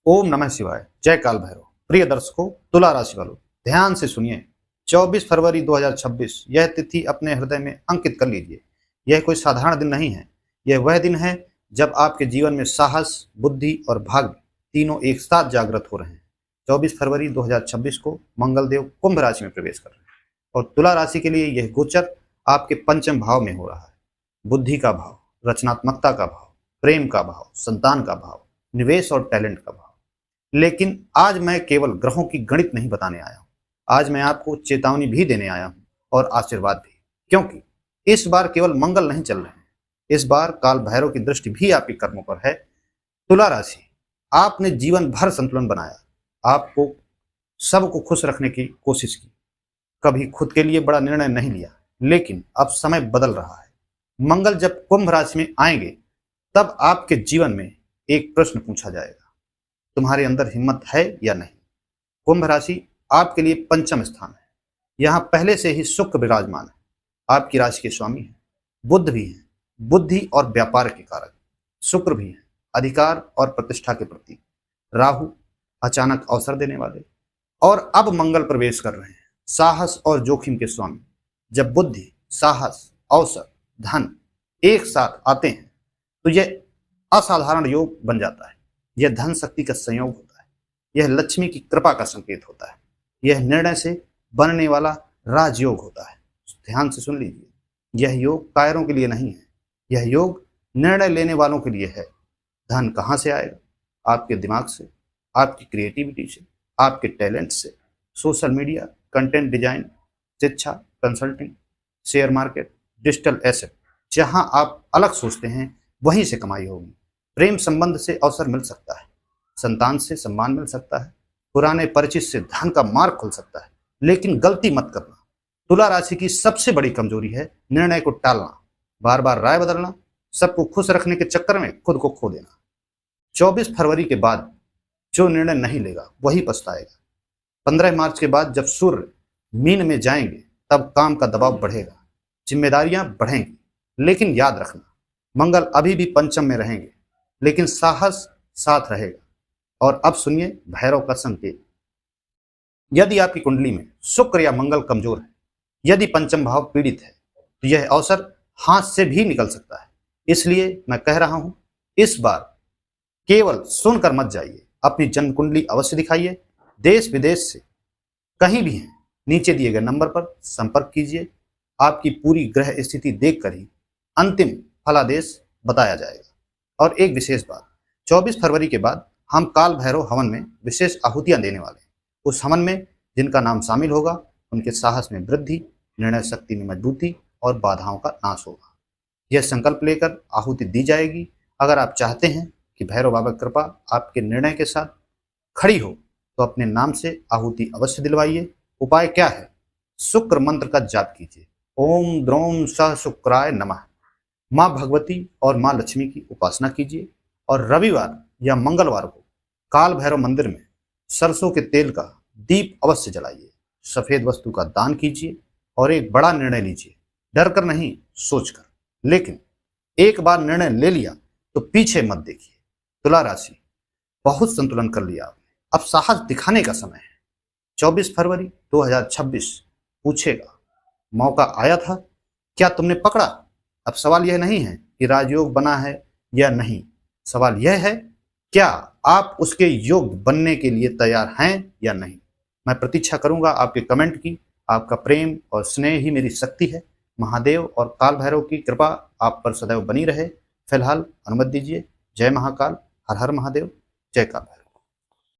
ओम नमः शिवाय। जय काल भैरव। प्रिय दर्शकों, तुला राशि वालों, ध्यान से सुनिए। 24 फरवरी 2026 यह तिथि अपने हृदय में अंकित कर लीजिए। यह कोई साधारण दिन नहीं है। यह वह दिन है जब आपके जीवन में साहस, बुद्धि और भाग्य तीनों एक साथ जागृत हो रहे हैं। 24 फरवरी 2026 को मंगलदेव कुंभ राशि में प्रवेश कर रहे हैं और तुला राशि के लिए यह गोचर आपके पंचम भाव में हो रहा है। बुद्धि का भाव, रचनात्मकता का भाव, प्रेम का भाव, संतान का भाव, निवेश और टैलेंट का भाव। लेकिन आज मैं केवल ग्रहों की गणित नहीं बताने आया हूं। आज मैं आपको चेतावनी भी देने आया हूं और आशीर्वाद भी, क्योंकि इस बार केवल मंगल नहीं चल रहे हैं। इस बार काल भैरव की दृष्टि भी आपके कर्मों पर है। तुला राशि, आपने जीवन भर संतुलन बनाया, आपको सबको खुश रखने की कोशिश की, कभी खुद के लिए बड़ा निर्णय नहीं लिया, लेकिन अब समय बदल रहा है। मंगल जब कुंभ राशि में आएंगे तब आपके जीवन में एक प्रश्न पूछा जाएगा, तुम्हारे अंदर हिम्मत है या नहीं। कुंभ राशि आपके लिए पंचम स्थान है। यहां पहले से ही शुक्र विराजमान है, आपकी राशि के स्वामी है। बुध भी है, बुद्धि और व्यापार के कारक। शुक्र भी है, अधिकार और प्रतिष्ठा के प्रतीक। राहु अचानक अवसर देने वाले। और अब मंगल प्रवेश कर रहे हैं, साहस और जोखिम के स्वामी। जब बुद्धि, साहस, अवसर, धन एक साथ आते हैं तो यह असाधारण योग बन जाता है। यह धन शक्ति का संयोग होता है। यह लक्ष्मी की कृपा का संकेत होता है। यह निर्णय से बनने वाला राजयोग होता है। ध्यान से सुन लीजिए, यह योग कायरों के लिए नहीं है, यह योग निर्णय लेने वालों के लिए है। धन कहाँ से आएगा? आपके दिमाग से, आपकी क्रिएटिविटी से, आपके टैलेंट से। सोशल मीडिया, कंटेंट डिजाइन, शिक्षा, consulting, share market, digital asset, जहां आप अलग सोचते हैं वहीं से कमाई होगी। प्रेम संबंध से अवसर मिल सकता है, संतान से सम्मान मिल सकता है, पुराने परिचित से धन का मार्ग खुल सकता है। लेकिन गलती मत करना। तुला राशि की सबसे बड़ी कमजोरी है निर्णय को टालना, बार बार राय बदलना, सबको खुश रखने के चक्कर में खुद को खो देना। 24 फरवरी के बाद जो निर्णय नहीं लेगा वही पछताएगा। 15 मार्च के बाद जब सूर्य मीन में जाएंगे तब काम का दबाव बढ़ेगा, जिम्मेदारियां बढ़ेंगी। लेकिन याद रखना, मंगल अभी भी पंचम में रहेंगे, लेकिन साहस साथ रहेगा। और अब सुनिए भैरव का संकेत। यदि आपकी कुंडली में शुक्र या मंगल कमजोर है, यदि पंचम भाव पीड़ित है, तो यह अवसर हाथ से भी निकल सकता है। इसलिए मैं कह रहा हूं, इस बार केवल सुनकर मत जाइए, अपनी जन्म कुंडली अवश्य दिखाइए। देश विदेश से कहीं भी हैं, नीचे दिए गए नंबर पर संपर्क कीजिए। आपकी पूरी ग्रह स्थिति देखकर ही अंतिम फलादेश बताया जाएगा। और एक विशेष बात, 24 फरवरी के बाद हम काल भैरव हवन में विशेष आहुतियां देने वाले हैं। उस हवन में जिनका नाम शामिल होगा उनके साहस में वृद्धि, निर्णय शक्ति में मजबूती और बाधाओं का नाश होगा। यह संकल्प लेकर आहुति दी जाएगी। अगर आप चाहते हैं कि भैरव बाबा की कृपा आपके निर्णय के साथ खड़ी हो तो अपने नाम से आहुति अवश्य दिलवाइए। उपाय क्या है? शुक्र मंत्र का जाप कीजिए। ओम द्रौम सह शुक्राय नमः। माँ भगवती और माँ लक्ष्मी की उपासना कीजिए। और रविवार या मंगलवार को काल भैरव मंदिर में सरसों के तेल का दीप अवश्य जलाइए। सफेद वस्तु का दान कीजिए और एक बड़ा निर्णय लीजिए, डर कर नहीं, सोचकर। लेकिन एक बार निर्णय ले लिया तो पीछे मत देखिए। तुला राशि, बहुत संतुलन कर लिया आपने, अब साहस दिखाने का समय है। 24 फरवरी 2026 पूछेगा, मौका आया था, क्या तुमने पकड़ा? अब सवाल यह नहीं है कि राजयोग बना है या नहीं, सवाल यह है क्या आप उसके योग्य बनने के लिए तैयार हैं या नहीं। मैं प्रतीक्षा करूंगा आपके कमेंट की। आपका प्रेम और स्नेह ही मेरी शक्ति है। महादेव और काल भैरव की कृपा आप पर सदैव बनी रहे। फिलहाल अनुमति दीजिए। जय महाकाल, हर हर महादेव, जय काल भैरव।